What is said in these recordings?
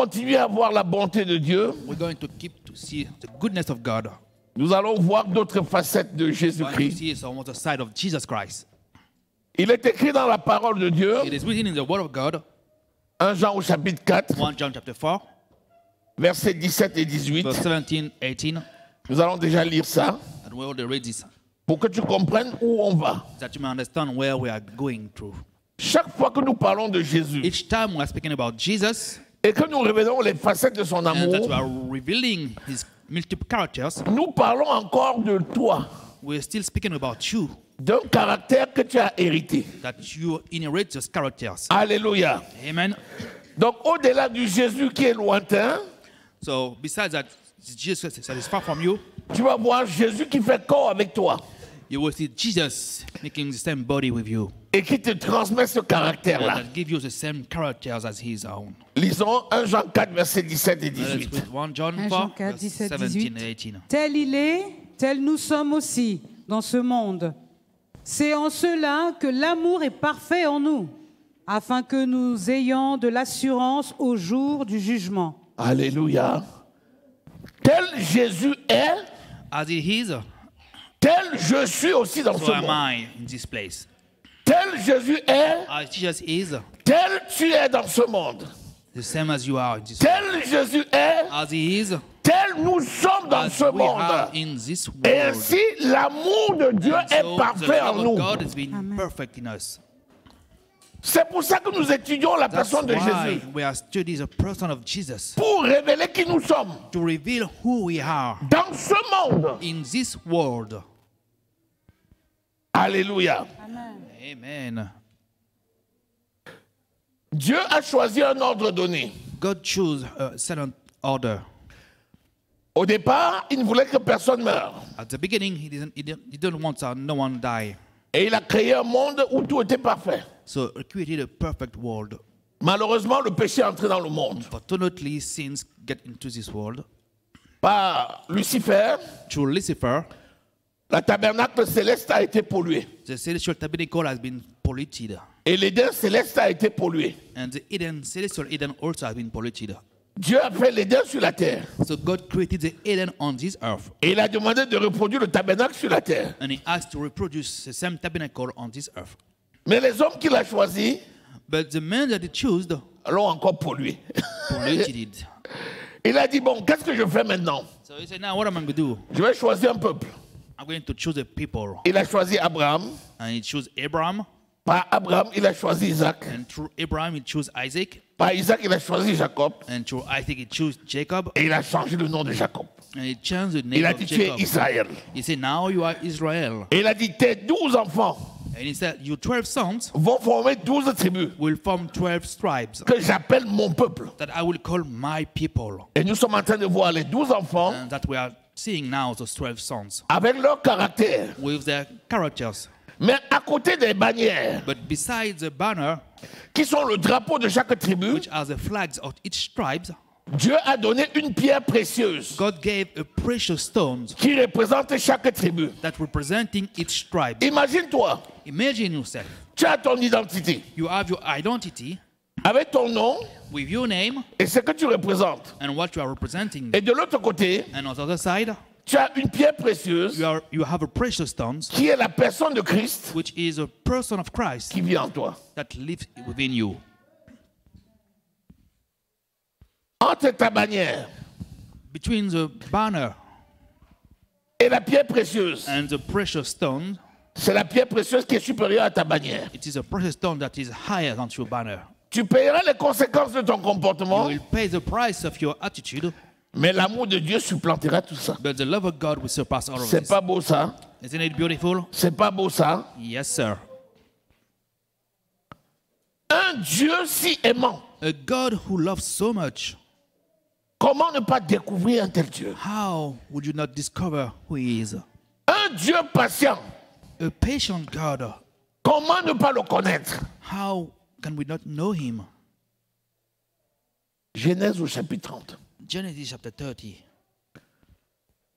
continuer à voir la bonté de Dieu. we're going to keep to see the goodness of God. Nous allons voir d'autres facettes de We're going to Jésus-Christ. see some of the side of Jesus Christ. Il est écrit dans la parole de Dieu, It is written in the Word of God, 1 Jean au chapitre 4, 1 John chapter 4, versets 17 et 18. verse 17, 18, Nous allons déjà lire ça and we already read this, pour que tu comprennes où on va. that you may understand where we are going through. Chaque fois que nous parlons de Jésus Each time we are speaking about Jesus, et que nous révélons les facettes de son and that we amour, are revealing his multiple characters, nous parlons encore de toi, we're still speaking about you, d'un caractère que tu as hérité. that you inherit those characters. Alléluia. Amen. Donc au-delà du Jésus qui est lointain, So besides that, Jesus that is far from you, tu vas voir Jésus qui fait corps avec toi you will see Jesus making the same body with you, et qui te transmet ce and caractère-là. that give you the same characters as his own. Lisons 1 Jean 4, versets 17 et Let's 18. read 1 John 1 4, Jean 4, verse 17, 17 18. and 18. Tel il est, tel nous sommes aussi dans ce monde. C'est en cela que l'amour est parfait en nous, afin que nous ayons de l'assurance au jour du jugement. Alléluia. Tel Jésus est, As it is, tel je suis aussi dans so ce am monde. I in this place. Tel Jésus est, As Jesus is, tel tu es dans ce monde. the same as you are in this world. Tel Jésus est, As he is, tel nous sommes dans as ce we are monde. in this Et world. ainsi, l'amour de Dieu And est so the parfait en love of nous. God has been perfect in us. C'est pour ça que nous étudions la That's personne de why Jésus. we are studying the person of Jesus, Pour révéler qui nous sommes to reveal who we are dans ce monde. in this world. Alléluia. Amen. Dieu a choisi un ordre donné. God chose a certain order. Au départ, il ne voulait que personne meure. At the beginning, he didn't want no one die. Et il a créé un monde où tout était parfait. So he created a perfect world. Malheureusement, le péché est entré dans le monde. Fortunately, sins get into this world. Par Lucifer, Through Lucifer, la tabernacle céleste a été polluée. the celestial tabernacle has been polluted. Et l'Éden céleste a été pollué. And the celestial Eden also has been polluted. Dieu a fait l'Éden sur la terre. So God created the Eden on this earth. Et il a demandé de reproduire le tabernacle sur la terre. And he asked to reproduce the same tabernacle on this earth. Mais les hommes qu'il a choisis But the men that he chose l'ont encore pollué. polluted it. Il a dit, bon, qu'est-ce que je fais maintenant? So he said, now what am I going to do? Je vais choisir un peuple. I'm going to choose a people. Il a choisi Abraham. And he chose Abraham. Par Abraham, il a choisi Isaac. And through Abraham, he chose Isaac. Par Isaac, il a choisi Jacob. And through Isaac, he chose Jacob. Et il a changé le nom de Jacob. And he changed the Il name a of dit, tu es Jacob. Israël. He said, now you are Israel. Et il a dit, tes 12 enfants And he said, your 12 sons vont former 12 tribus will form 12 tribes que j'appelle mon peuple. that I will call my people. Et nous sommes en train de voir les 12 enfants And that we are seeing now, those 12 sons, avec leur caractère. with their characters. Mais à côté des bannières, But besides the banner, qui sont le drapeau de chaque tribu, which are the flags of each tribe, Dieu a donné une pierre précieuse God gave a precious stone qui représente chaque tribu. that representing each tribe. Imagine-toi, Imagine yourself. tu as ton identité You have your identity avec ton nom with your name et ce que tu représentes. and what you are representing. Et de l'autre côté, And on the other side, tu as une pierre précieuse you have a precious stone, qui est la personne de Christ which is a person of Christ qui vit en toi. that lives within you. Entre ta bannière Between the banner et la pierre précieuse, and the precious stone, c'est la pierre précieuse qui est supérieure à ta bannière. it is a precious stone that is higher than your banner. Tu paieras les conséquences de ton You comportement, will pay the price of your attitude, mais l'amour de Dieu supplantera tout ça. but the love of God will surpass all of C'est this. pas beau ça? Isn't it beautiful? C'est pas beau ça? Yes, sir. Un Dieu si aimant. A God who loves so much. Comment ne pas découvrir un tel Dieu? How would you not discover who He is? Un Dieu patient. A patient God. Comment ne pas le connaître? How can we not know Him? Genèse au chapitre 30. Genesis chapter 30.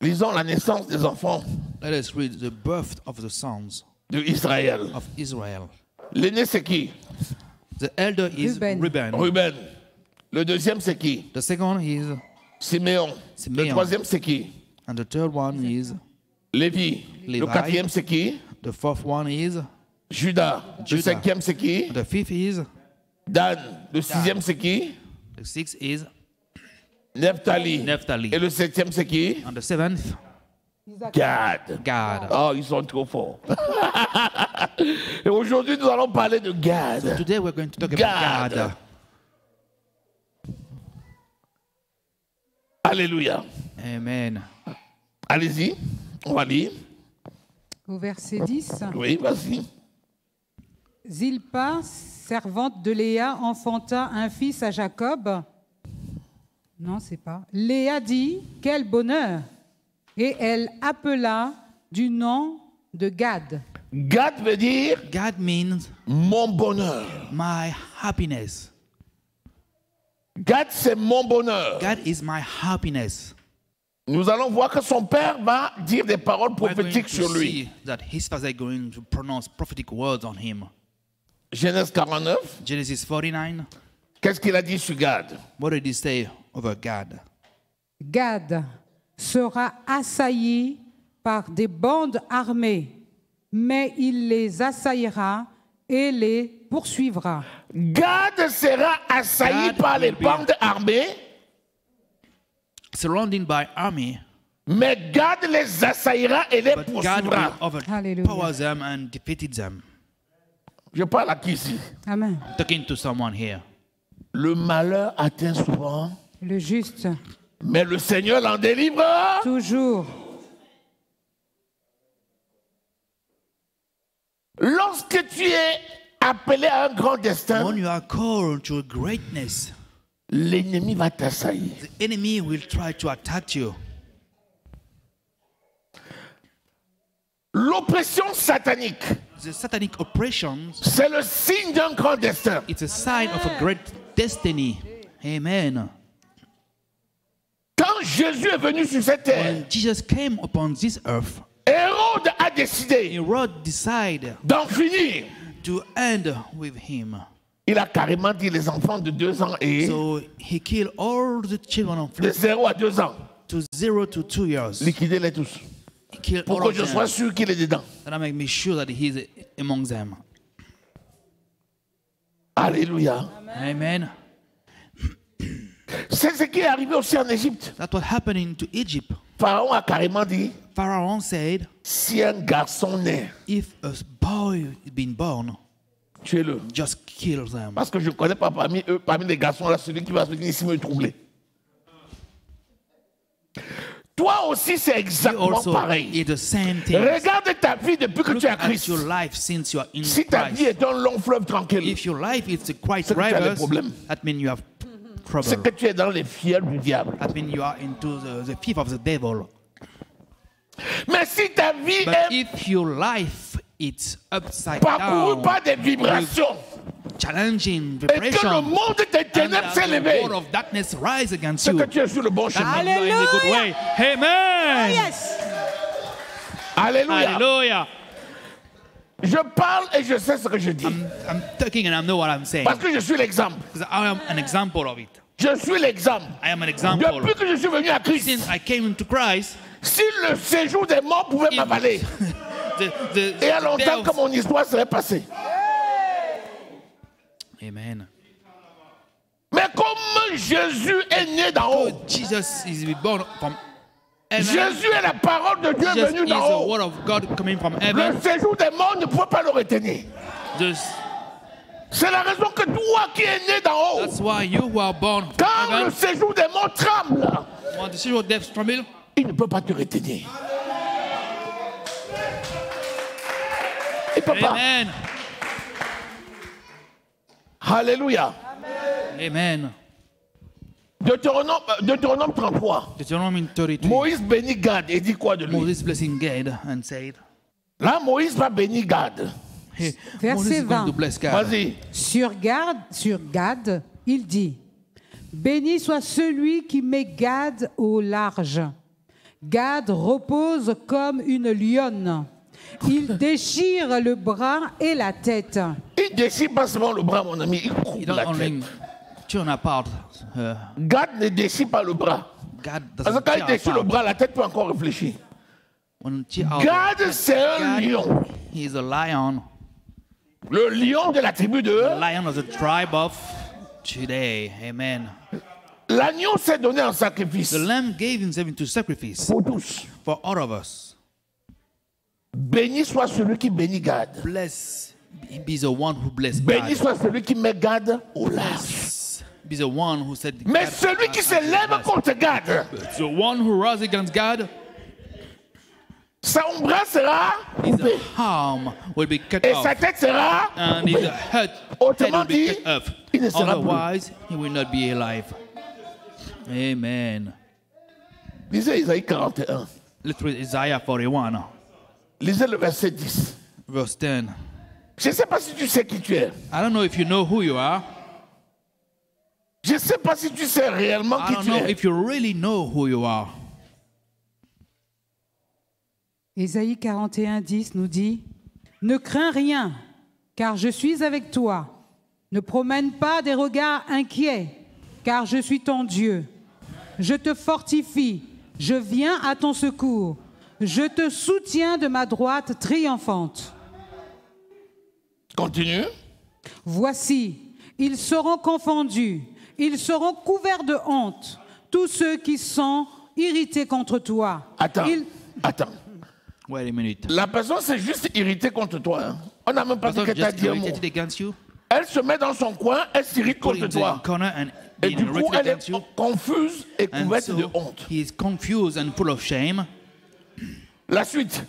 Lisons la naissance des enfants Let us read the birth of the sons de Israël. of Israel. L'aîné c'est qui? The elder is Reuben. Reuben. Ruben. Le deuxième, c'est qui? The second is Siméon. Le Simeon. troisième, c'est qui? And the third one is Lévi. Levi. Le quatrième, c'est qui? the fourth one is Judas. Le Judas. cinquième, c'est qui? the fifth is Dan. Le sixième, c'est qui? the sixth is Nephtali. Naphtali. Et le septième, c'est qui? and the seventh Gad. Gad. Oh, ils sont trop forts. Et aujourd'hui, nous allons parler de Gad. Today we're going to talk Gad. about Gad. Alléluia. Amen. Allez-y, on va lire. Au verset 10. Oui, vas-y. Zilpa, servante de Léa, enfanta un fils à Jacob. Non, c'est pas. Léa dit, quel bonheur! Et elle appela du nom de Gad. Gad veut dire God means mon bonheur. my happiness. Gad, c'est mon bonheur. God is my happiness. Nous allons voir que son père va dire des paroles We're going prophétiques to sur lui. see that his father is going to pronounce prophetic words on him. Genèse 49, Genesis 49. qu'est-ce qu'il a dit sur Gad? What did he say over Gad? Gad sera assailli par des bandes armées, mais il les assaillira et les poursuivra. Gad sera assailli Gad par les will be- bandes armées, Surrounded by army, mais Gad les assaillira et les but God will poursuivra. Alléluia. overpower them and defeated them. Je parle à qui ici? Amen. Talking to someone here. Le malheur atteint souvent, Le juste, mais le Seigneur l'en délivrera. toujours. Lorsque tu es appelé à un grand destin, When you are called to greatness, l'ennemi va t'assaillir. the enemy will try to attack you. L'oppression satanique, The satanic oppressions, c'est le signe d'un grand destin. it's a sign of a great destiny. Amen. Quand Jésus est venu sur cette terre, When Jesus came upon this earth, Hérode a décidé Herod decided d'en finir. to end with him. Il a carrément dit les enfants de 2 ans et So he killed all the children of de 0 à 2 ans. to 0 to 2 years. Liquidez-les tous. He killed Pour all que of je sois them. sûr qu'il est dedans. And I make me sure that he is among them. Alléluia. Amen. C'est ce qui est arrivé aussi en Égypte. That's what happened to Egypt. Pharaon a carrément dit, Pharaoh said, si un garçon naît, if a boy is being born, tuez-le. just kill them. Parce que je ne connais pas parmi eux, parmi les garçons là, celui qui va venir ici me troubler. Toi aussi, c'est You exactement also pareil. is the same thing. Regarde ta vie depuis que Look tu es à at Christ. your life since you are in Si ta vie Christ. est un long fleuve tranquille, If your life is quite c'est que tu as des righteous, problèmes. that means you have c'est trouble. que tu es dans les fièvres du diable. That means you are into the thief of the devil. Mais si ta vie But est if your life is upside parcourue down, par des vibrations challenging et que le vibration, monde des and ténèbres s'est the levé, world of darkness rise against c'est you, que tu es sur le bon chemin. that means you are in a good way. Amen. Yes. Alléluia. Hallelujah. Je parle et je sais ce que je dis. I'm talking and I know what I'm saying. Parce que je suis l'exemple. Because I am an example of it. Je suis l'exemple. I am an example. Depuis que je suis venu à Christ, Since I came into Christ, si le séjour des morts pouvait If- m'avaler, the et à day longtemps of- que mon histoire serait passée. Amen. Mais comme Jésus est né d'en haut, Oh, Jesus is born from heaven. Jésus est la parole de Dieu Jesus venue is d'en the haut. word of God coming from Le heaven. séjour des morts ne pouvait pas le retenir. Just, C'est la raison que toi qui es né d'en haut, that's why you who are born from quand le heaven, séjour des morts tremble, when the seashore depths tremble, il ne peut pas te retenir. Il ne peut pas. Amen. Alléluia. Amen. Deutéronome 33. Deuteronomy 33. Moïse bénit Gad et dit quoi de lui? Moses blessing God and said, Là, Moïse va bénir Gad. hey, Verset Moses is going 20. to bless God. Vas-y. Sur Gad, il dit, béni soit celui qui met Gad au large. Gad repose comme une lionne. Il déchire le bras et la tête. Il déchire pas seulement le bras, mon ami, il coupe You la don't tête. only turn apart. Gad ne déchire pas le bras. God Parce que doesn't quand il tear déchire le apart. bras, la tête peut encore réfléchir. When you tear out Gad, c'est un lion. God, he is a lion. Le lion de la tribu The de... lion of the tribe of today. Amen. L'agneau s'est donné en sacrifice The lamb gave himself into sacrifice pour tous. for all of us. Béni soit celui qui bénit Gad. Bless be the one who blessed Béni God. soit celui qui met Gad au large. Bless be the one who said Mais God- celui qui se lève contre Gad, the one who rose against God, son bras sera his coupé arm will be cut et off. sa tête sera And his coupée. head Autrement will be dit, cut off. il ne sera plus. Otherwise, he will not be alive. Amen. Lisez Isaïe 41. Let's read Isaiah 41, Lisez le verset 10. verse 10. Je ne sais pas si tu sais qui tu es. I don't know if you know who you are. Je ne sais pas si tu sais réellement I qui don't tu know es. if you really know who you are. Ésaïe 41, 10 nous dit « Ne crains rien, car je suis avec toi. Ne promène pas des regards inquiets, car je suis ton Dieu. Je te fortifie, je viens à ton secours. Je te soutiens de ma droite triomphante. Continue. Voici, ils seront confondus, ils seront couverts de honte, tous ceux qui sont irrités contre toi. Attends. Ils- Attends. Wait a minute. La personne s'est juste irritée contre toi. Hein. On n'a même pas dit Person qu'elle t'a just dit un mot. irritated against you, Elle se met dans son coin, elle s'irrite put contre into toi. a corner and Et being du coup, irritated elle against est you. confuse et And couverte so de honte. he is confused and full of shame. La suite.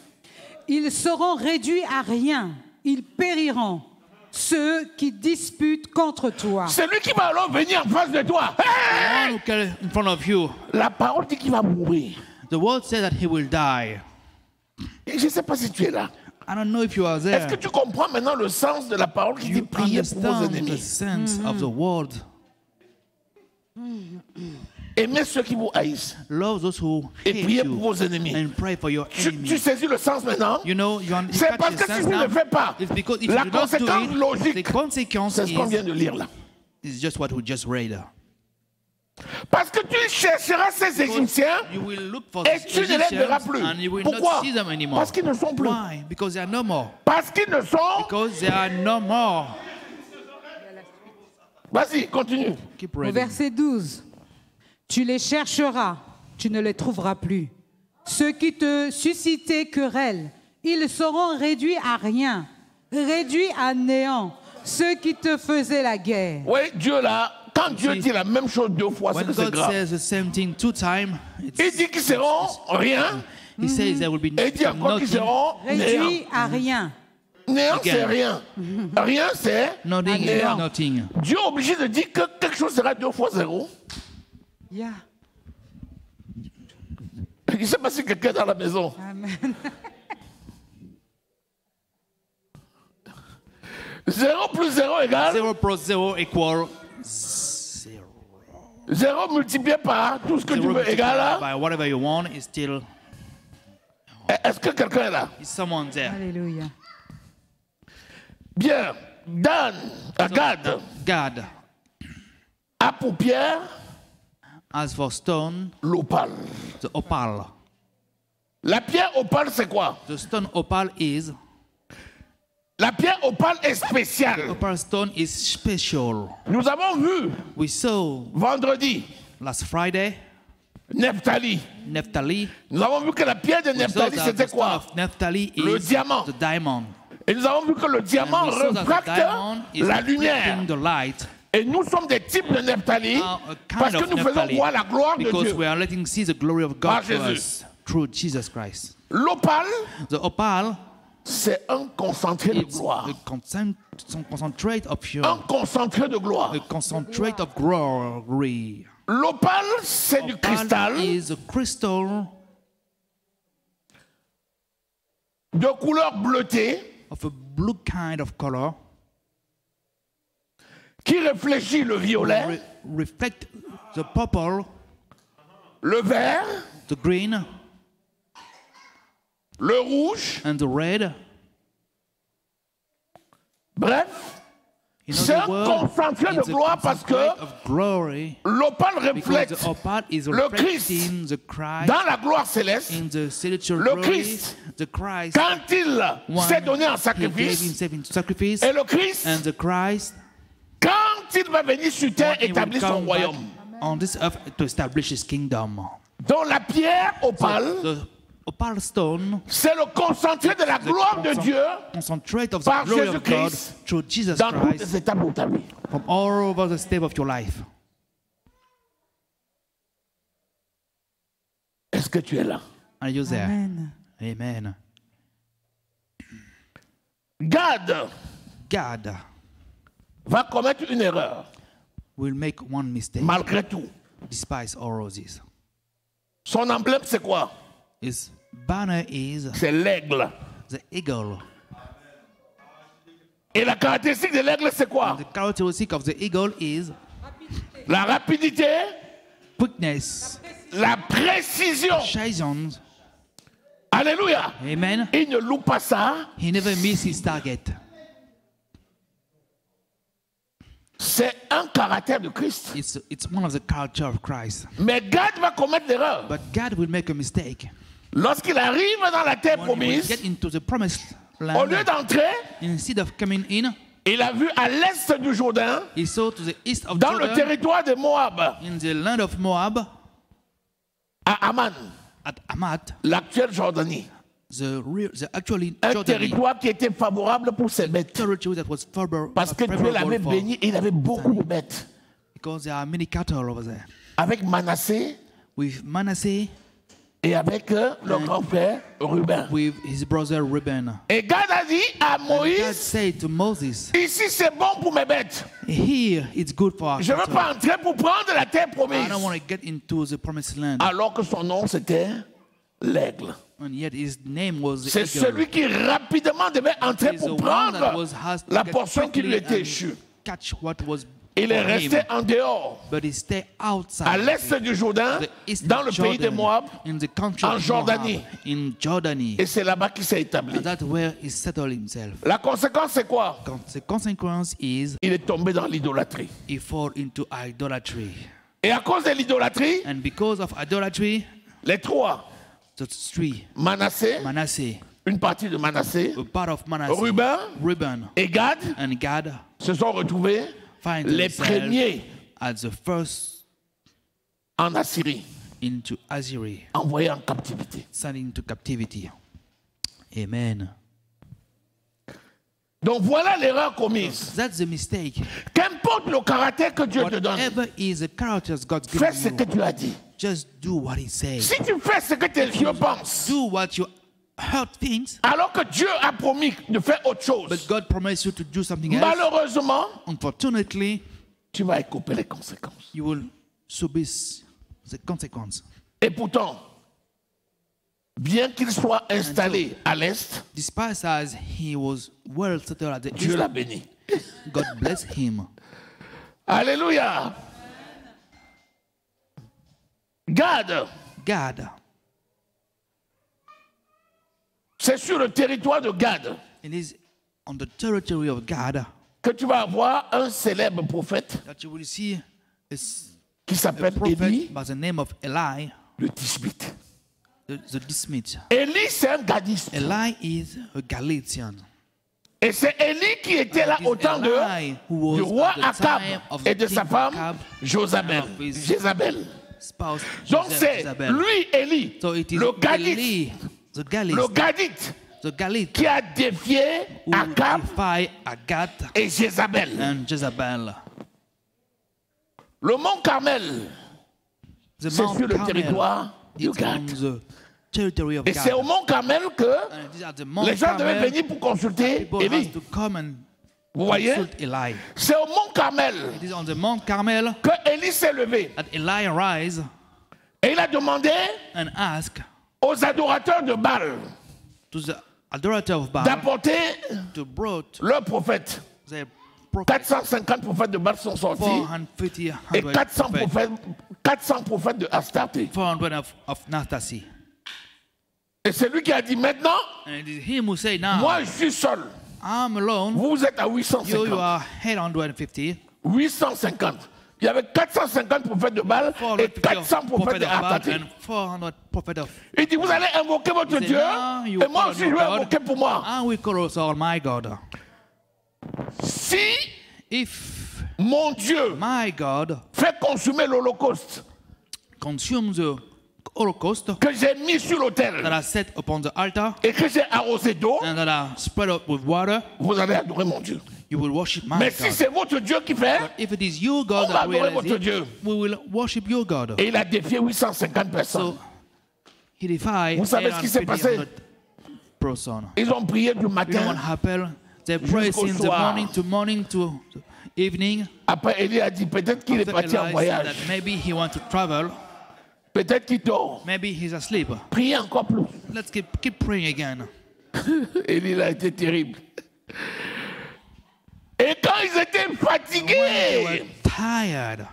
Ils seront réduits à rien, ils périront, ceux qui disputent contre toi. C'est lui qui va alors venir en face de toi. Hey! The one who came in front of you, La parole dit qu'il va mourir. the word said that he will die. Et je ne sais pas si tu es là. I don't know if you are Est-ce que there. tu comprends maintenant le sens de la parole qui dit You prier pour vos understand the ennemis? sense of the word. Aimez ceux qui vous haïssent Love those who et hate priez pour you vos ennemis. and pray for your Tu enemies. saisis le sens maintenant? You know, you C'est catch parce the que si sense vous ne now. le faites pas, It's because if la you do not do conséquence it, logique, the consequence c'est ce qu'on vient de lire là. is just what we just read. Parce que tu chercheras ces Égyptiens You will look for et these tu ne les verras Egyptians plus. and you will Pourquoi? not see them anymore. Parce qu'ils ne sont plus. Why? Because they are no more. Parce qu'ils ne sont... Because they are no more. Vas-y, continue. Keep Au reading. verset 12, tu les chercheras, tu ne les trouveras plus. Ceux qui te suscitaient querelle, ils seront réduits à rien, réduits à néant. Ceux qui te faisaient la guerre. Oui, Dieu là, quand Dieu dit la même chose deux fois, c'est When que c'est God grave. says the same thing 2 times, Il dit qu'ils seront rien He says there will be et il dit encore qu'ils nothing. seront néant. Réduits à rien. Néant, Again. c'est rien. Rien, c'est Nothing is néant. nothing. Dieu est obligé de dire que quelque chose sera 2 fois 0. Yeah. Je ne sais pas si quelqu'un est dans la maison. Amen. 0 plus 0 égale 0 plus 0 equal 0. 0 multiplié par tout ce que tu 0 veux égale à... by whatever you want is still. Est-ce que quelqu'un est là? Is someone there? Alléluia. Bien. Dan, Gad, God. a pour pierre As for stone, l'opale. the opal. La pierre opale, c'est quoi? The stone opal is. La pierre opale est spéciale. Opal stone is special. Nous avons vu We saw vendredi last Friday, Nephtali. Naphtali. Nous avons vu que la pierre de We saw Nephtali, that c'était the stone quoi? of Naphtali Le is diamant. the diamond. Et nous avons vu que le diamant And we saw that the refracte diamond is la lumière. reflecting the light. Et nous sommes des types de Nephtali A parce kind que of nous faisons Naphtali, voir la gloire de because Dieu. we are letting see the glory of God Par to Jésus. us through Jesus Christ. L'opale, The opal c'est un concentré de is gloire. some concentrate of Un your, concentré de gloire. a concentrate of glory. L'opale, c'est du Opal cristal is a crystal de couleur bleutée of a blue kind of color, qui réfléchit le violet, reflect the purple, le vert, the green, le rouge. and the red. Bref, C'est un concentré de gloire parce que l'opale reflète le Christ dans la gloire céleste. Le Christ, quand il s'est donné en sacrifice, et le Christ, quand il va venir sur terre, établir son royaume. On this earth to establish his kingdom. Donc la pierre opale, opal stone, c'est le concentré de la gloire de Dieu par Jésus-Christ dans toutes les étapes de ta vie. From all over the step of your life. Est-ce que tu es là? Are you there? Amen. Amen. Gad va commettre une erreur. Will make one mistake. Malgré tout. Despise all roses. Son emblème c'est quoi? His banner is c'est l'aigle. The eagle. Et la caractéristique de l'aigle c'est quoi? And the characteristic of the eagle is la rapidité, quickness, la précision. Precision. Alléluia. Amen. Il ne loupe pas ça. He never misses his target. C'est un caractère de Christ. It's one of the character of Christ. Mais Gad va commettre l'erreur. But God will make a mistake. Lorsqu'il arrive dans la terre When promise, he will get into the promised land, au lieu d'entrer, instead of coming in, il a vu à l'est du Jourdain, he saw to the east of dans Jordan, le territoire de Moab, in the land of Moab, à Amman, at Hamath, l'actuelle Jordanie. Actually Un Jordanie, territoire qui était favorable pour ses bêtes. territory that was Parce que Dieu l'avait béni et il avait beaucoup de bêtes. Because there are many cattle over there. Avec Manassé With Manasseh et avec le grand-père Ruben. with his brother Reuben. Et Gad a dit à God Moïse, said to Moses, ici c'est bon pour mes bêtes. here it's good for our Je ne veux cattle. pas entrer pour prendre la terre I promise. don't want to get into the promised land. Alors que son nom c'était l'aigle. And yet his name was the C'est eagle. celui qui rapidement devait entrer He's the pour one that prendre was has to la get portion qui lui quickly était and échue. catch what was Il est for resté him. en dehors, But he stayed outside à l'est du Jourdain, the east dans of le pays de Jordan, Moab, in the country en of Jordanie. Moab, in Jordanie. Et c'est là-bas qu'il s'est établi. And that's where he settled himself. La conséquence, c'est quoi? The consequence is Il est tombé dans l'idolâtrie. he fall into idolatry. Et à cause de l'idolâtrie, And because of idolatry, les trois, the three, Manassé, Manasseh, une partie de Manassé, a part of Manasseh, Reuben et Gad and Gad se sont retrouvés find les themselves premiers as the first en Assyrie, into Assyria, envoyés en captivité. sent into captivity. Amen. Donc voilà l'erreur commise. That's the mistake. Qu'importe le caractère que Dieu te donne, Whatever is the characters God's fais ce given que you, tu as dit. just do what He says. Si tu fais ce que tes yeux pensent, Do what you heard things, alors que Dieu a promis de faire autre chose, but God promised you to do something else. malheureusement, Unfortunately, tu vas écoper les conséquences. you will submit the consequence. Et pourtant, bien qu'il soit installé à l'est, Despite as he was well settled at the Dieu east, l'a béni. God bless him. Alléluia. Gad, God, c'est sur le territoire de Gad it is on the territory of God que tu vas avoir un célèbre prophète that you will see qui a s'appelle prophet Élie, by the name of Eli, le Tishbite. the Dismith. Élie, c'est un gadiste. Eli is a Galatian. Et c'est Élie qui était là It is au temps Eli who du was roi at the Akab time of et the de king sa femme Ahab Josabel. and of his Jézabel. spouse Donc c'est Jezebel. lui, Élie, So it is le gadite, Eli, the le Galite, gadite the Galite qui a défié who Akab defied Agathe et Jézabel. and Jezebel. Le mont Carmel, The c'est Mount sur le Carmel territoire du is on Gad. the territory of Et c'est au God. mont Carmel que And it is at the Mount les gens devaient Carmel venir pour consulter people have Élie. to come and Vous voyez? consult Eli. C'est au mont Carmel It is on the Mount Carmel que Élie s'est levé. that Eli arise Et il a demandé and ask aux adorateurs de Baal to the adorator of Baal d'apporter to brought leur prophète. the prophet 450 prophètes de Baal sont sortis 450 et 100 400 prophètes de Astarté. 400 of Nastasie. Et c'est lui qui a dit maintenant, And it is him who say now, moi je suis seul. I'm alone. Vous êtes à 850. You are 850. 850. Il y avait 450 prophètes de Baal et 400 prophètes de Ataté. Il dit, vous allez invoquer votre Dieu et moi aussi je vais invoquer pour moi. Si mon Dieu fait consumer l'Holocauste que j'ai mis sur l'autel et que j'ai arrosé d'eau, vous allez adorer mon Dieu. You will worship my Mais God. si c'est votre Dieu qui fait, if it is your God on va that adorer votre Dieu. We will worship your God. Et il a défié 850 personnes. So, he defied. Vous savez ce qui s'est passé? Ils ont prié du matin jusqu'au soir. Morning to evening. Après, Élie a dit peut-être qu'il est parti en voyage. Maybe he wants to travel. Peut-être qu'il dort. Maybe he's asleep. Priez encore plus. Let's keep praying again. Élie a été terrible. Et quand ils étaient fatigués,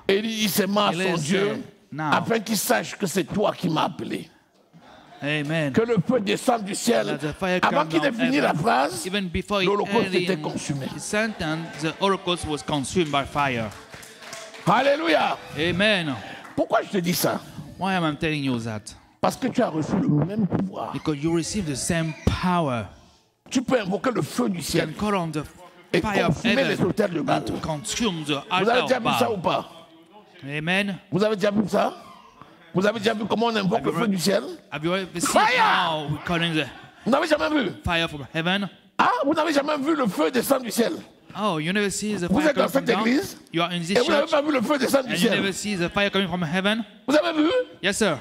Élie dit c'est moi son Dieu, afin qu'il sache que c'est toi qui m'as appelé. Amen. Que le feu descende du ciel. Avant qu'il ait fini la phrase, l'Holocauste était consumé. The Holocaust was consumed by fire. Alléluia. Amen. Pourquoi je te dis ça? Why am I telling you that? Parce que tu as reçu le même pouvoir. Because you receive the same power. Tu peux invoquer le feu du ciel. You can call on the et consumer les autels de Baal. Vous avez déjà vu ça ou pas? Amen. Vous avez déjà vu ça? Vous avez déjà vu comment on invoque le feu du ciel? Fire! Vous n'avez jamais vu? Fire from heaven. Ah, vous n'avez jamais vu le feu descendre du ciel? Oh, you never see the vous fire êtes dans cette église you are in this et vous n'avez pas vu le feu descendre du ciel? You never see the fire coming from heaven? Vous avez vu? Yes, sir.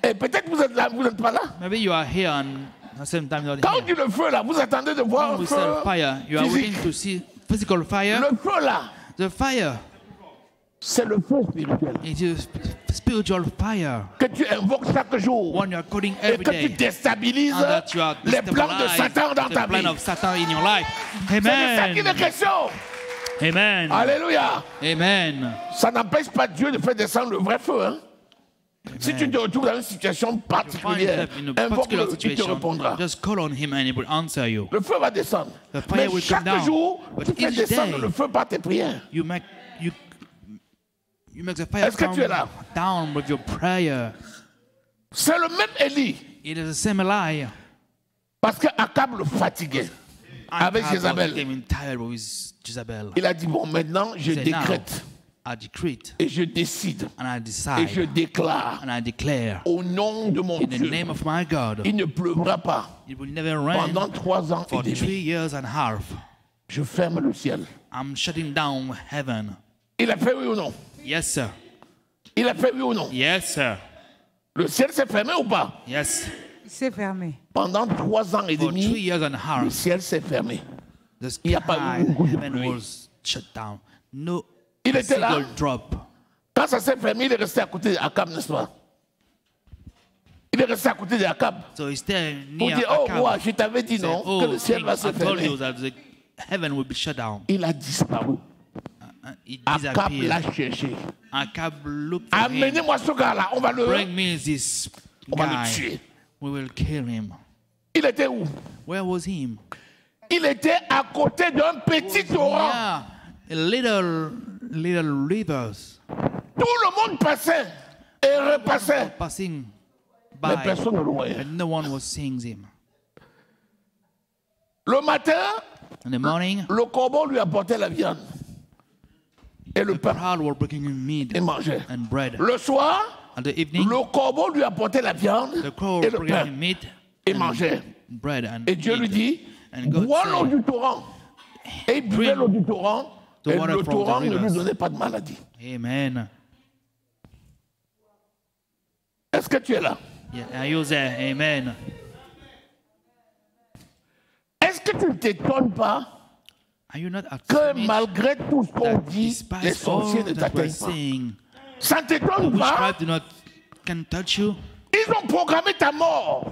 Et peut-être vous êtes là, vous n'êtes pas là. Maybe you are here and quand on dit le feu là, vous attendez de voir le feu fire. You are waiting to see physical fire. Le feu là, the fire, c'est le feu spirituel. It is spiritual fire. Que tu invoques chaque jour. When you are calling every day. Et que tu déstabilises les plans de Satan dans ta vie. Plan of Satan in your life. Amen. C'est de ça qu'il est question. Amen. Alléluia. Amen. Ça n'empêche pas Dieu de faire descendre le vrai feu, hein. Si tu te retrouves dans une situation particulière, invoque-le, il te répondra. Just call on him and he will answer you. Le feu va descendre. Mais chaque jour, tu fais descendre le feu par tes prières. You make the fire come down with your prayer. C'est le même Élie. It is the same Eli. Parce que Akab le fatiguait avec Jézabel. Il a dit bon, maintenant je décrète. Et je décide et je déclare au nom de mon Dieu, il ne pleuvra pas pendant 3 ans et demi. Je ferme le ciel. I'm shutting down heaven. Il a fait oui ou non? Yes, sir. Il a fait oui ou non? Yes, sir. Le ciel s'est fermé ou pas? Yes. Il s'est fermé. Pendant 3 ans et demi, le ciel s'est fermé. Il n'y a pas eu beaucoup de pluie. No. Il était là. Quand ça s'est fermé, il est resté à côté d'Akab, n'est-ce pas? Il est resté à côté d'Akab. Pour dire, oh, roi, je t'avais dit non, que le ciel va se fermer. Il a disparu. Akab l'a cherché. Amenez-moi ce gars-là, on va le tuer. We will kill him. Il était où? Where was him? Il était à côté d'un petit torrent. Yeah, a little rivers. Tout le monde passait et repassait. Passing by, mais personne ne le voyait. No one was seeing him. Le matin, in the morning, le corbeau lui apportait la viande et le pain. Et mangeait. And bread. Le soir, and the evening, le corbeau lui apportait la viande et le pain et mangeait. Et Dieu lui dit, bois l'eau du torrent. Et il buvait l'eau du torrent. Et le torrent ne lui donnait pas de maladie. Amen. Est-ce que tu es là? Yeah, are you there? Amen. Est-ce que tu ne t'étonnes pas que malgré tout ce qu'on dit, les sorciers ne t'atteignent pas? Ça ne t'étonne pas? Ils ont programmé ta mort.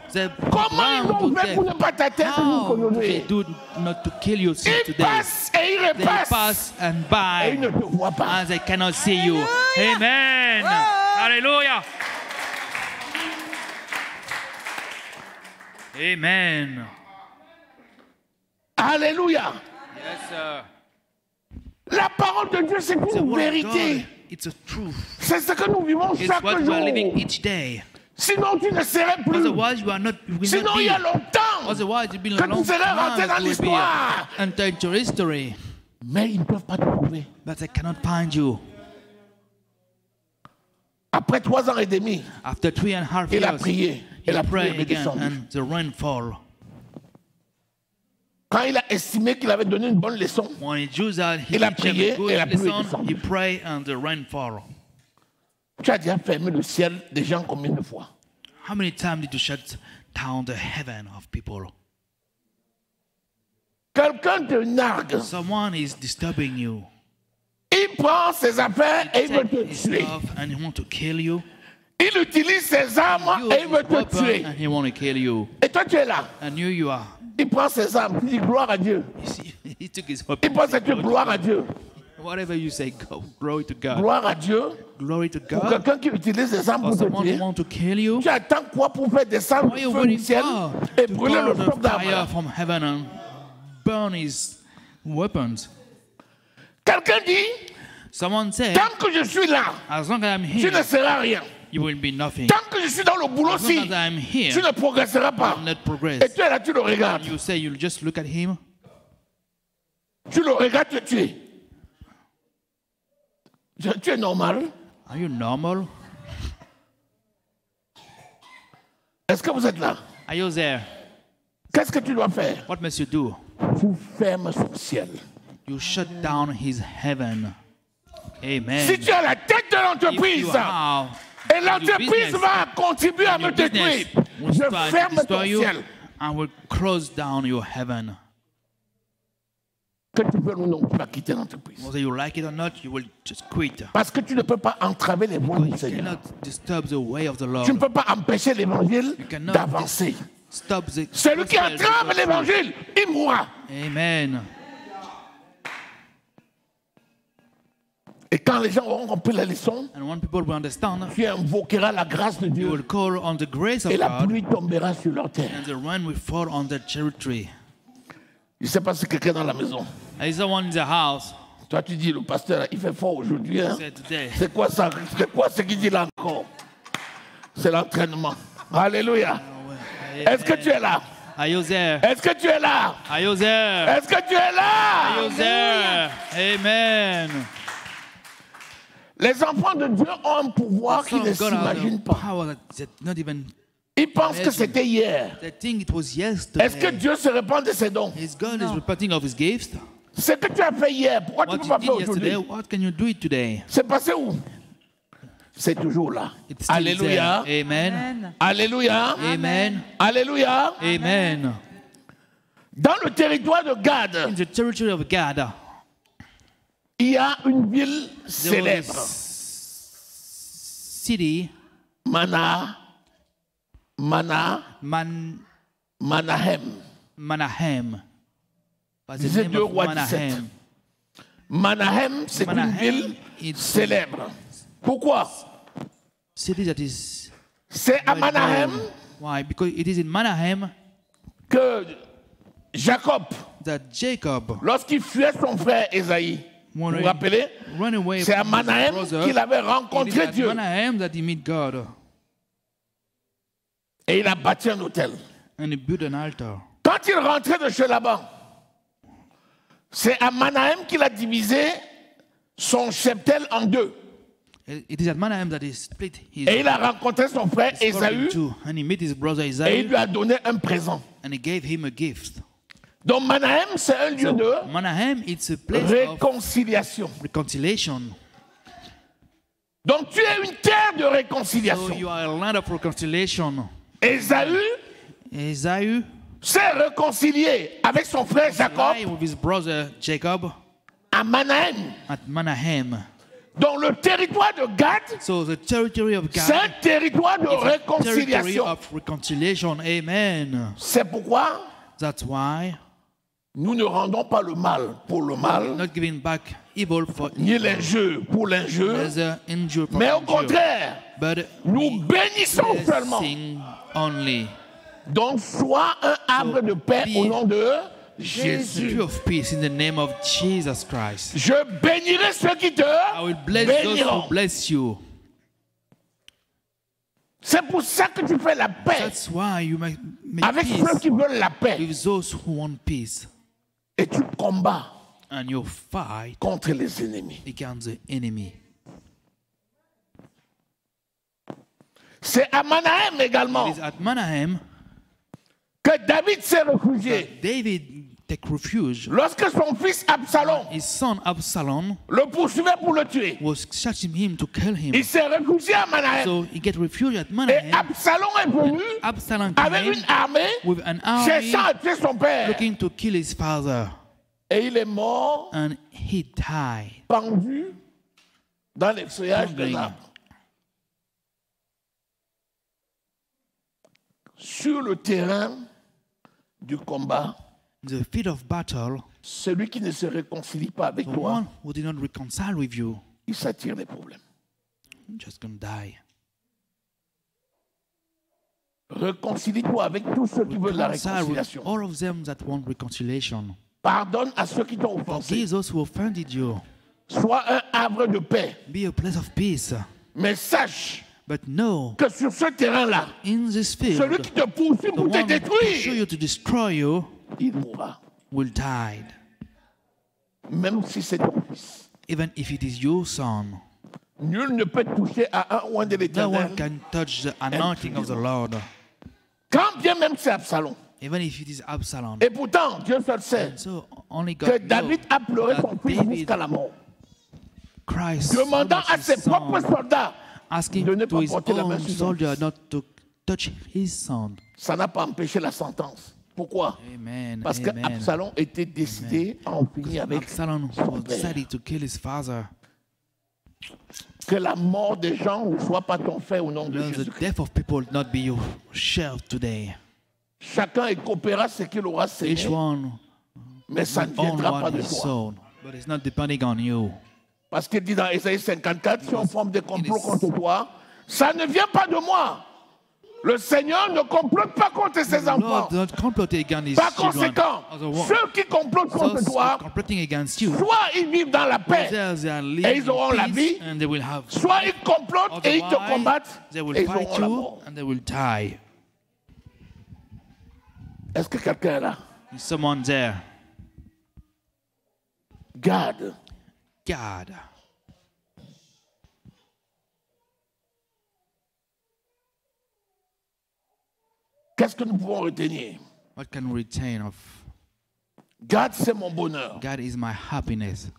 Comment ils ont fait pour ne pas t'atteindre aujourd'hui? Ils passent et ils repassent. Et ils ne te voient pas. As I cannot see you. Amen. Hallelujah. Amen. Alléluia. Yes, sir. La parole de Dieu, c'est une vérité. C'est ce que nous vivons chaque jour. Sinon, tu ne serais plus. Sinon, il y a longtemps que tu serais rentré dans l'histoire. Mais ils ne peuvent pas te trouver. But they cannot find you. Après 3 ans et demi, After 3.5 il a years, prié. Et la prière est descendue. and the rain fall. Quand il a estimé qu'il avait donné une bonne leçon, When he used that, il a prié et la pluie est lesson, descendue. he prayed and the rain fall. Tu as déjà fermé le ciel des gens combien de fois? How many times did you shut down the heaven of people? Quelqu'un te nargue. Someone is disturbing you. Il prend ses affaires et il veut Take te his tuer. stuff and he want to kill you. Il utilise ses armes You et il veut te weapon tuer. and he want to kill you. Et toi, tu es là. And you are. Il prend ses armes. Il dit gloire à Dieu. You see, he took his Il weapon. pense que tu gloire à Dieu. Whatever you say, go. Glory to God. Gloire à Dieu. Glory to Pour God. quelqu'un qui utilise ses armes For pour te someone who tuer. want to kill you. Tu attends quoi pour faire descendre Why le are you feu du waiting ciel for? et To brûler le call stock the fire d'armes? from heaven and burn his weapons. Quelqu'un dit, Someone said, tant que je suis là, as long as I'm tu ne here, seras rien. you will be nothing. Tant que je suis dans le boulot, As long si as I'm here, tu ne progresseras pas. you will not Et progress. tu es là, tu le regardes. You say you'll just look at him. Tu le regardes te tuer. Tu es normal. Are you normal? Est-ce que vous êtes là? Are you there? Qu'est-ce que tu dois faire? What must you do? Tu fermes son ciel. You shut down his heaven. Amen. Si tu es à la tête de If l'entreprise, you are et l'entreprise va contribuer à me détruire, will je start to ferme ton destroy you ciel. and will close down your heaven. Que tu veux ou non, tu vas quitter l'entreprise. Whether you like it or not, you will just quit. Parce que tu ne peux pas entraver les voies du You Seigneur. cannot disturb the way of the Tu ne Lord. peux pas empêcher l'évangile cannot d'avancer. Stop the Celui qui gospel to entrave go l'évangile, il mourra. through. Amen. Et quand les gens auront compris la leçon, And when people will understand, tu invoqueras la grâce de you Dieu will call on the grace of et la God, pluie tombera sur leur terre. and the rain will fall on their territory. Je ne sais pas si quelqu'un est dans la maison. There is someone in the house. Toi, tu dis, le pasteur, il fait fort aujourd'hui. Hein? Said today. C'est quoi ça? C'est quoi ce qu'il dit là encore? C'est l'entraînement. Alléluia. Est-ce que tu es là? Are you there? Est-ce que tu es là? Are you there? Est-ce que tu es là? Are you there? Amen. Les enfants de Dieu ont un pouvoir qu'ils ne Some God has s'imaginent a pas. power that not even. Ils pensent que c'était hier. They think it was yesterday. Est-ce que Dieu se répand de ses dons? His God is repenting of his gifts. Ce que tu as fait hier, pourquoi tu ne What peux you pas faire did yesterday, aujourd'hui? what can you do it today? C'est passé où? C'est toujours là. It's still Alléluia. there. Amen. Amen. Alléluia. Amen. Alléluia. Amen. Dans le territoire de Gad, In the territory of God, il y a une ville there was célèbre. a city, Manahem. Manahem. By the Disait name 2 of Rois 17. Manahem. Manahem, c'est une Manahem, ville it's célèbre. Pourquoi? city that is. C'est à Manahem Why? Because it is in Manahem que Jacob, that Jacob lorsqu'il fuyait son frère Ésaïe, vous vous rappelez? ran away C'est à from his Manahem brother. qu'il avait It is rencontré at Dieu. Manahem that he met God, Et il a bâti un hôtel. and he built an altar. Quand il rentrait de chez Laban, c'est à Manahem qu'il a divisé son cheptel en deux. It is at Manahem that he split his Et il a rencontré son frère his flock in Ésaü two, and he met his brother et il Isaiah, lui a donné un présent. and he gave him a gift. Donc Manahem, c'est un lieu de Manahem, it's a place of réconciliation. reconciliation. Donc tu es une terre de So réconciliation. you are a land of reconciliation. Ésaü Isaiah, s'est réconcilié avec son frère Jacob with his brother Jacob à Manahem. at Manahem. Donc le territoire de Gad, So the territory of c'est God un territoire de is a territory réconciliation. of reconciliation. Amen. C'est pourquoi That's why nous ne rendons pas le mal pour le mal, not giving back evil for ni evil. l'injure pour l'injure, There's an injury for mais au injury. contraire, But nous bénissons seulement. blessing only. Donc sois un arbre de paix au nom de Jésus. Tree of peace in the name of Jesus Christ. Je bénirai ceux qui te I will bless those béniront. who bless you. C'est pour ça que tu fais la paix That's why you make avec peace ceux qui veulent la paix. with those who want peace. Et tu combats And you fight contre les ennemis. against the enemy. C'est à Manahem également It is at Manahem que David s'est réfugié. that David take refuge. Lorsque son fils Absalom His son Absalom le poursuivait pour le tuer, was searching him to kill him. il s'est réfugié à Manahem. So he get refuge at Et Manahem. Absalom est venu Absalom avec came une armée with an army cherchant à tuer son père. looking to kill his father. Et il est mort And he died. pendu dans les feuillages de Trembling. l'arbre. Sur le terrain du combat, The field of battle, celui qui ne se réconcilie pas avec the toi, one who did not reconcile with you, il s'attire des problèmes. just gonna die. Réconcilie-toi avec tous ceux qui veulent la Reconcile with réconciliation. all of them that want reconciliation. Pardonne à ceux qui t'ont offensé. Forgive those who offended you. Sois un havre de paix. Be a place of peace. Mais sache But know, que sur ce terrain-là, in this field, celui qui te poursuit the pour te one who pursue détruire, you to destroy you il mourra. will die. Même si c'est ton fils. Even if it is your son. Nul ne peut toucher à un oint de No l'éternel. one can touch the anointing of the Lord. Quand bien même c'est Absalom. Even if it is Absalom. Et pourtant, Dieu seul sait And so only que God David knows a pleuré that son fils David jusqu'à la mort, cried so demandant much à his ses propres son, soldats asking de ne to pas his porter la main own sur son soldier fils. not to touch his son. Ça n'a pas empêché la sentence. Pourquoi? Amen. Parce Amen. qu'Absalom était décidé à en finir avec Absalom son was père. decided to kill his father. Que la mort des gens ne soit pas ton fait au nom de Let the Jésus. death of people not be your share today. Chacun écopera ce qu'il aura Each sémé, one mais ça ne own viendra pas what de is toi. sown, but it's not depending on you. Parce qu'il dit dans Ésaïe 54, si on forme des complots contre toi, ça ne vient pas de moi. Le Seigneur ne complote pas contre ses The enfants. Lord does not complot against his Par children. conséquent, Otherwise, ceux qui complotent contre those toi, comploting against you, soit ils vivent dans la paix, they are living et ils auront la in vie, peace and they will have. soit ils complotent et ils te Otherwise, combattent, they et will ils fight auront la you mort. and they will die. Est-ce que quelqu'un est là? Is someone there? Garde. God. Qu'est-ce que nous pouvons retenir? What can we retain of? Garde, c'est mon bonheur. God is my happiness.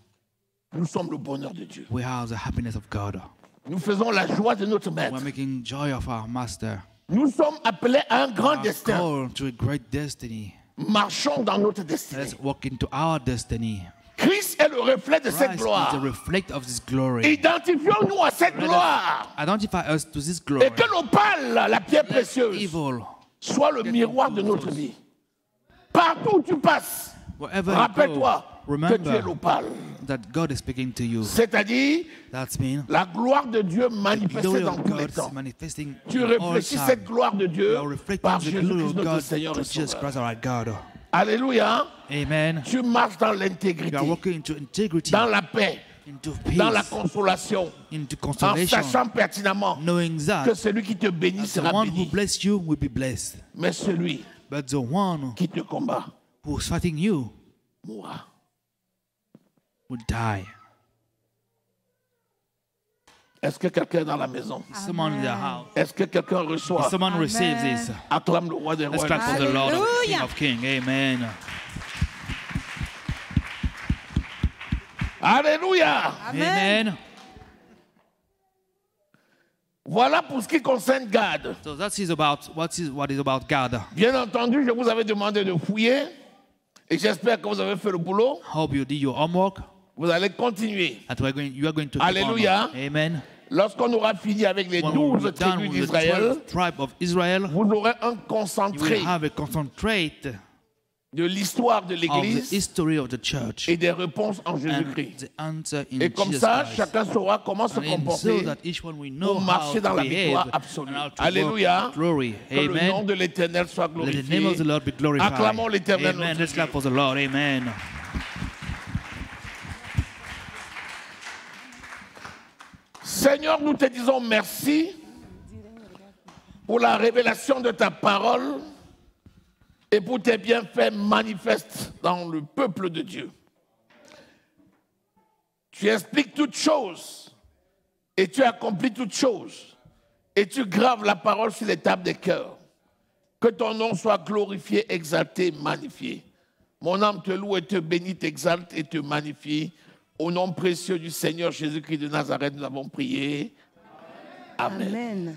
Nous sommes le bonheur de Dieu. We have the happiness of God. Nous faisons la joie de notre maître. We're making joy of our Master. Nous sommes appelés à un grand Our destin. call to a great destiny. Marchons dans notre destinée. Let's walk into our destiny. Christ est le reflet de cette Christ is gloire. the reflect of this glory. Identifions-nous à cette Let us gloire. identify us to this glory. Et que l'opale, la pierre Let précieuse, evil, soit le miroir de notre vie. Partout où tu passes, wherever you rappelle-toi go, que tu es remember l'opale. that God is speaking to you. C'est-à-dire That's mean la gloire de Dieu the manifestée glory dans of tous les God temps. is manifesting Tu in all réfléchis time. cette gloire de Dieu You are reflecting par the Jésus-Christ glory of notre God Seigneur to et Jesus Sauveur. Christ our God. Alléluia. Amen. Tu marches dans You l'intégrité, are walking into integrity, dans la paix, into dans la peace, consolation, into en consolation, sachant pertinemment knowing que that celui qui te bénit the sera one who béni, bless you will be blessed, mais celui but the one qui te combat who is fighting you mourra. will die. Est-ce que quelqu'un est dans la maison? Is someone in the house? Est-ce que quelqu'un If reçoit? someone Amen. receives this, Acclame le roi des let's rois. clap for the Lord, King Hallelujah. of Kings. Amen. Alléluia. Amen. Voilà pour ce qui concerne Gad. So that is about what is about God. Bien entendu, je vous avais demandé de fouiller et j'espère que vous avez fait le boulot. Hope you did your homework. Vous allez continuer. That you are going to keep Alléluia. on. Amen. Lorsqu'on aura fini avec les When we're 12 done tribus with the d'Israël, 12 tribe of Israel, vous aurez un you concentré will have a concentrate de l'histoire de l'Église et des réponses en Jésus-Christ. Et comme ça, chacun saura comment se comporter pour marcher dans la victoire absolue. Alléluia. Que le nom de l'Éternel soit glorifié. Acclamons l'Éternel. Amen. Seigneur, nous te disons merci pour la révélation de ta parole et pour tes bienfaits manifestes dans le peuple de Dieu. Tu expliques toutes choses et tu accomplis toutes choses et tu graves la parole sur les tables des cœurs. Que ton nom soit glorifié, exalté, magnifié. Mon âme te loue et te bénit, t'exalte et te magnifie. Au nom précieux du Seigneur Jésus-Christ de Nazareth, nous avons prié. Amen. Amen.